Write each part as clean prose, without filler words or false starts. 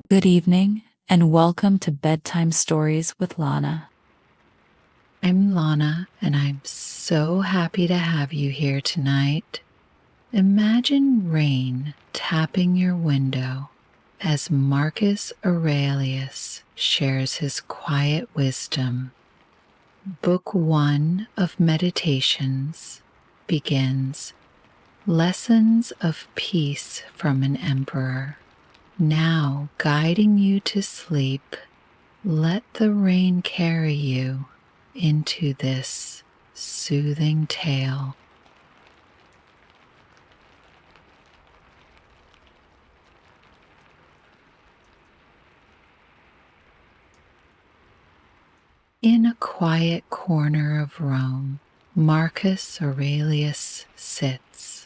Good evening, and welcome to Bedtime Stories with Lana. I'm Lana, and I'm so happy to have you here tonight. Imagine rain tapping your window as Marcus Aurelius shares his quiet wisdom. Book 1 of Meditations begins, Lessons of Peace from an Emperor. Now guiding you to sleep, let the rain carry you into this soothing tale. In a quiet corner of Rome, Marcus Aurelius sits,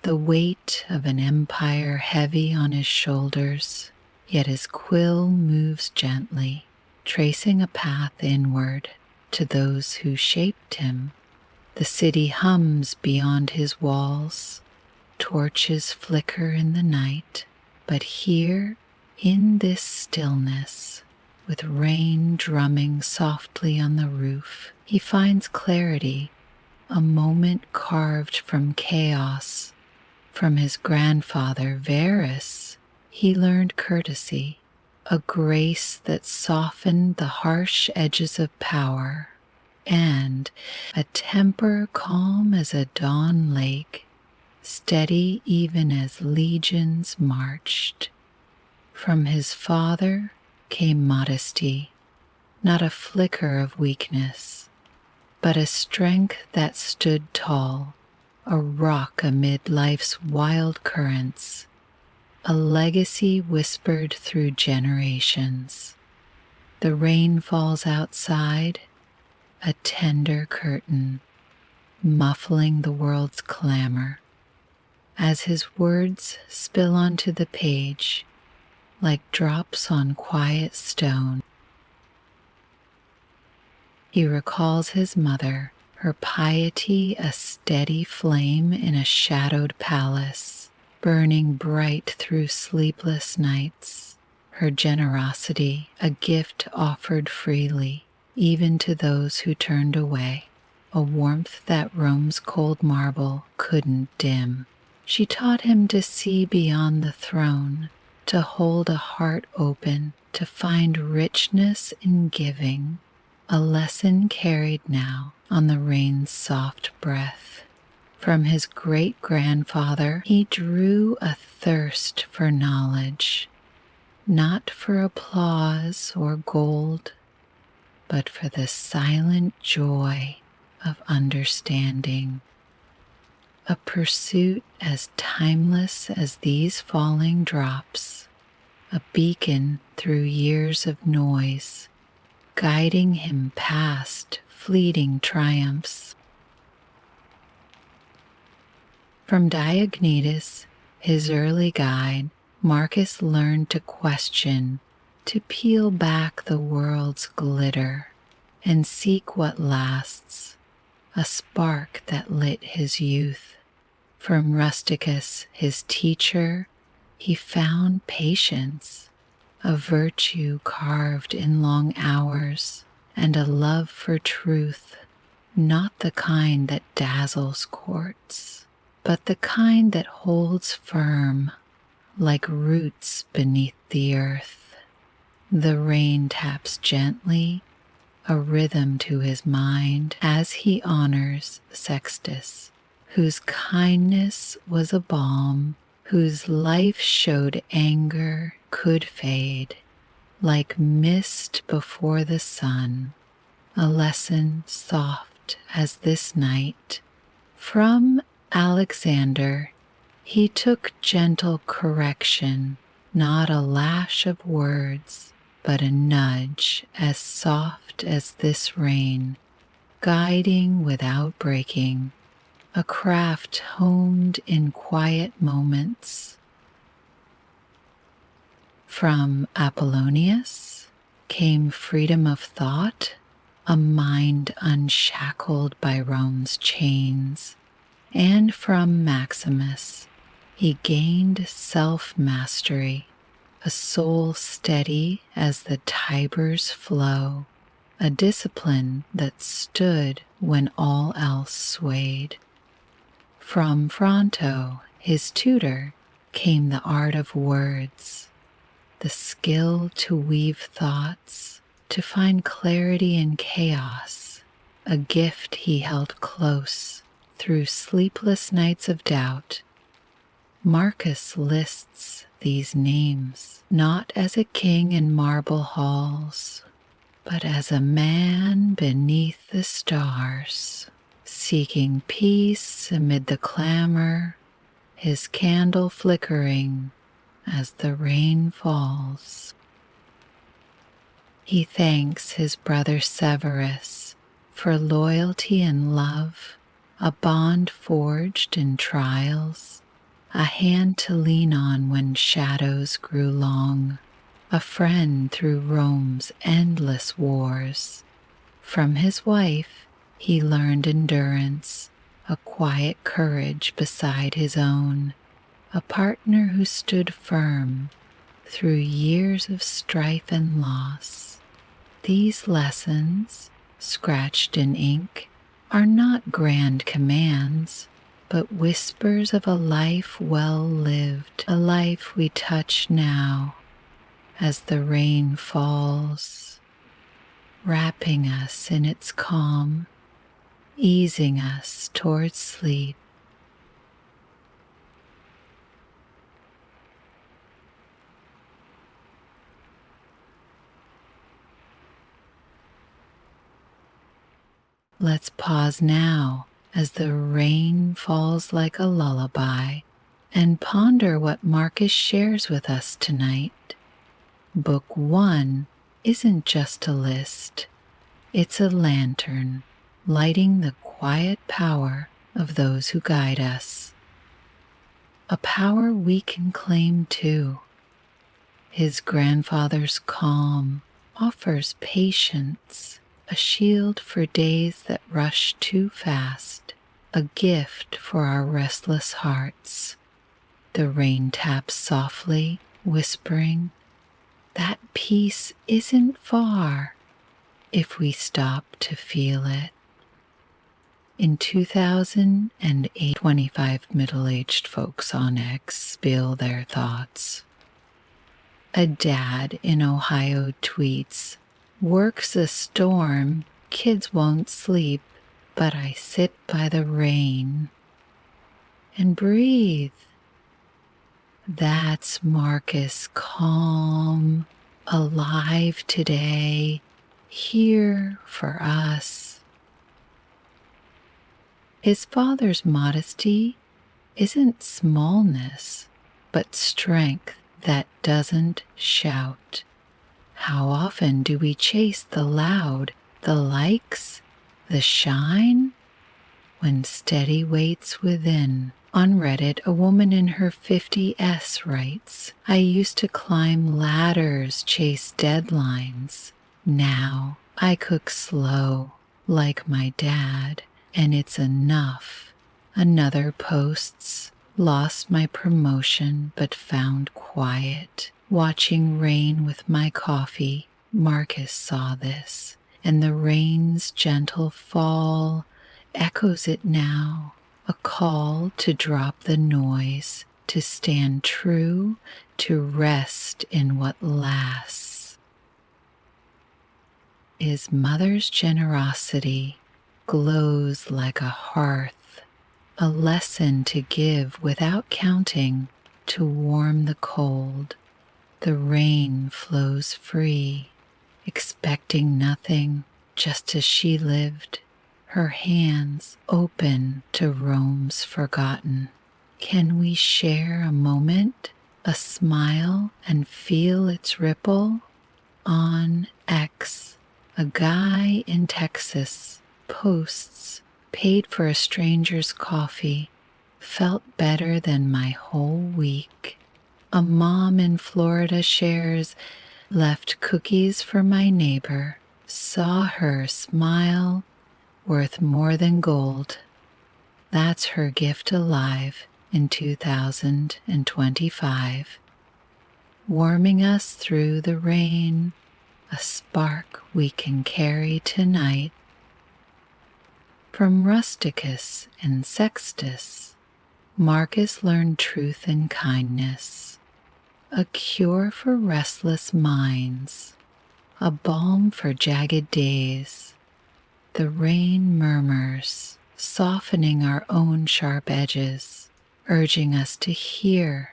the weight of an empire heavy on his shoulders, yet his quill moves gently, tracing a path inward to those who shaped him. The city hums beyond his walls, torches flicker in the night, but here, in this stillness, with rain drumming softly on the roof, he finds clarity, a moment carved from chaos. From his grandfather Varus, he learned courtesy, a grace that softened the harsh edges of power, and a temper calm as a dawn lake, steady even as legions marched. From his father came modesty, not a flicker of weakness, but a strength that stood tall, a rock amid life's wild currents, a legacy whispered through generations. The rain falls outside, a tender curtain, muffling the world's clamor, as his words spill onto the page like drops on quiet stone. He recalls his mother, her piety a steady flame in a shadowed palace, burning bright through sleepless nights, her generosity a gift offered freely, even to those who turned away, a warmth that Rome's cold marble couldn't dim. She taught him to see beyond the throne, to hold a heart open, to find richness in giving, a lesson carried now on the rain's soft breath. From his great-grandfather he drew a thirst for knowledge, not for applause or gold, but for the silent joy of understanding. A pursuit as timeless as these falling drops, a beacon through years of noise, guiding him past fleeting triumphs. From Diognetus, his early guide, Marcus learned to question, to peel back the world's glitter and seek what lasts, a spark that lit his youth. From Rusticus, his teacher, he found patience, a virtue carved in long hours, and a love for truth, not the kind that dazzles courts, but the kind that holds firm, like roots beneath the earth. The rain taps gently, a rhythm to his mind as he honors Sextus, whose kindness was a balm, whose life showed anger could fade, like mist before the sun, a lesson soft as this night. From Alexander he took gentle correction, not a lash of words, but a nudge as soft as this rain, guiding without breaking, a craft honed in quiet moments. From Apollonius came freedom of thought, a mind unshackled by Rome's chains, and from Maximus he gained self-mastery, a soul steady as the Tiber's flow, a discipline that stood when all else swayed. From Fronto, his tutor, came the art of words, the skill to weave thoughts, to find clarity in chaos, a gift he held close through sleepless nights of doubt. Marcus lists these names not as a king in marble halls, but as a man beneath the stars, seeking peace amid the clamor, his candle flickering as the rain falls. He thanks his brother Severus for loyalty and love, a bond forged in trials, a hand to lean on when shadows grew long, a friend through Rome's endless wars. From his wife he learned endurance, a quiet courage beside his own, a partner who stood firm through years of strife and loss. These lessons, scratched in ink, are not grand commands, but whispers of a life well lived, a life we touch now as the rain falls, wrapping us in its calm, easing us towards sleep. Let's pause now as the rain falls like a lullaby and ponder what Marcus shares with us tonight. Book 1 isn't just a list, it's a lantern lighting the quiet power of those who guide us. A power we can claim too. His grandfather's calm offers patience, a shield for days that rush too fast, a gift for our restless hearts. The rain taps softly, whispering, "That peace isn't far," if we stop to feel it. In 2008, 25 middle-aged folks on X spill their thoughts. A dad in Ohio tweets, "Work's a storm, kids won't sleep, but I sit by the rain and breathe." That's Marcus, calm, alive today, here for us. His father's modesty isn't smallness, but strength that doesn't shout. How often do we chase the loud, the likes, the shine, when steady waits within? On Reddit, a woman in her 50s writes, "I used to climb ladders, chase deadlines. Now I cook slow, like my dad, and it's enough." Another posts, "Lost my promotion but found quiet. Watching rain with my coffee." Marcus saw this, and the rain's gentle fall echoes it now, a call to drop the noise, to stand true, to rest in what lasts. His mother's generosity glows like a hearth, a lesson to give without counting, to warm the cold. The rain flows free, expecting nothing, just as she lived, her hands open to Rome's forgotten. Can we share a moment, a smile, and feel its ripple? On X, a guy in Texas posts, "Paid for a stranger's coffee, felt better than my whole week." A mom in Florida shares, "Left cookies for my neighbor, saw her smile, worth more than gold." That's her gift alive in 2025. warming us through the rain, a spark we can carry tonight. From Rusticus and Sextus, Marcus learned truth and kindness, a cure for restless minds, a balm for jagged days. The rain murmurs, softening our own sharp edges, urging us to hear,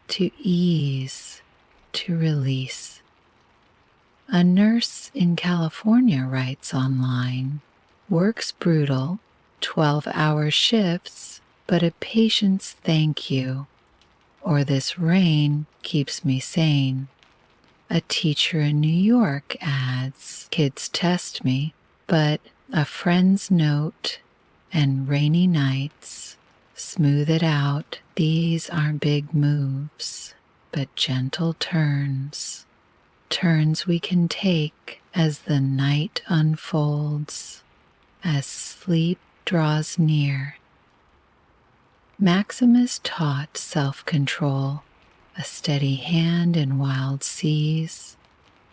to ease, to release. A nurse in California writes online, "Work's brutal, 12-hour shifts, but a patient's thank you. Or this rain keeps me sane." A teacher in New York adds, "Kids test me, but a friend's note and rainy nights smooth it out. These aren't big moves, but gentle turns. Turns we can take as the night unfolds, as sleep draws near." Maximus taught self-control, a steady hand in wild seas,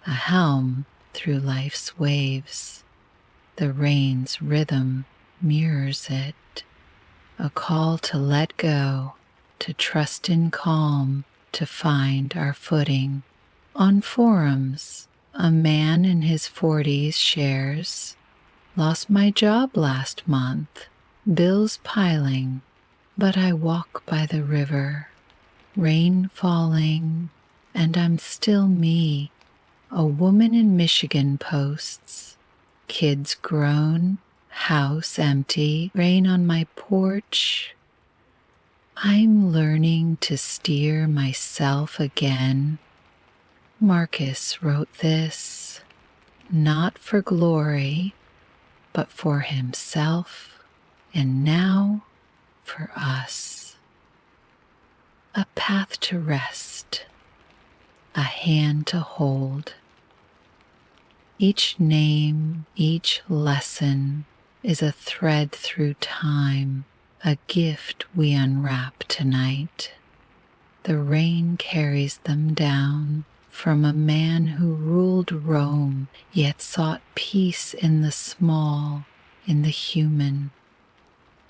a helm through life's waves. The rain's rhythm mirrors it, a call to let go, to trust in calm, to find our footing. On forums, a man in his 40s shares, "Lost my job last month, bills piling, but I walk by the river, rain falling, and I'm still me." A woman in Michigan posts, "Kids grown, house empty, rain on my porch. I'm learning to steer myself again." Marcus wrote this, not for glory, but for himself, and now for us. A path to rest, a hand to hold. Each name, each lesson is a thread through time, a gift we unwrap tonight. The rain carries them down from a man who ruled Rome, yet sought peace in the small, in the human.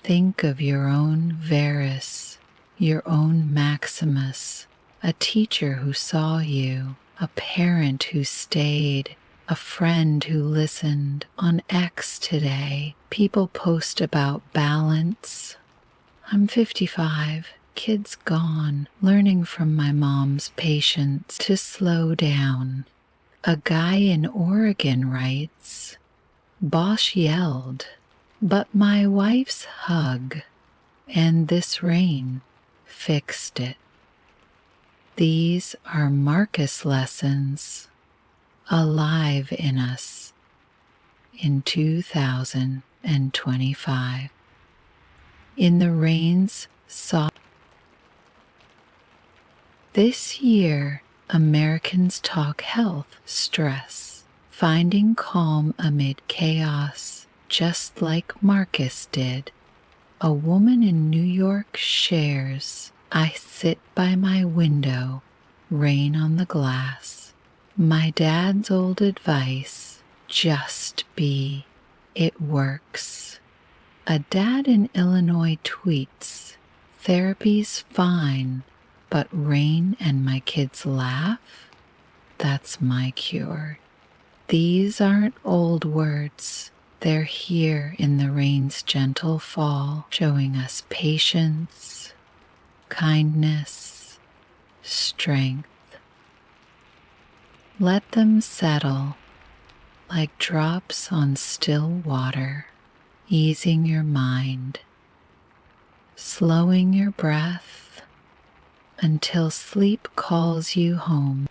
Think of your own Verus, your own Maximus, a teacher who saw you, a parent who stayed, a friend who listened. On X today, people post about balance. "I'm 55, kids gone, learning from my mom's patience to slow down." A guy in Oregon writes, "Boss yelled, but my wife's hug and this rain fixed it." These are Marcus lessons, alive in us in 2025. In the rain's soft. This year, Americans talk health, stress, finding calm amid chaos, just like Marcus did. A woman in New York shares, "I sit by my window, rain on the glass. My dad's old advice, just be. It works." A dad in Illinois tweets, "Therapy's fine, but rain and my kids laugh? That's my cure." These aren't old words. They're here in the rain's gentle fall, showing us patience, kindness, strength. Let them settle like drops on still water, easing your mind, slowing your breath until sleep calls you home.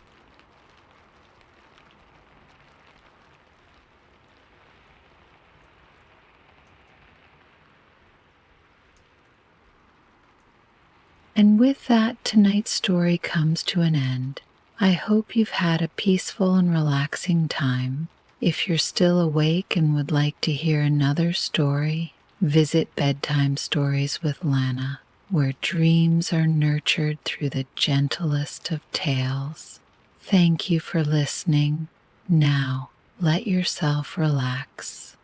And with that, tonight's story comes to an end. I hope you've had a peaceful and relaxing time. If you're still awake and would like to hear another story, visit Bedtime Stories with Lana. where dreams are nurtured through the gentlest of tales. Thank you for listening. Now, let yourself relax.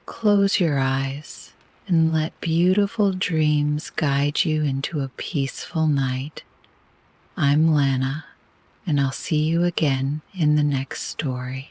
Close your eyes and let beautiful dreams guide you into a peaceful night. I'm Lana, and I'll see you again in the next story.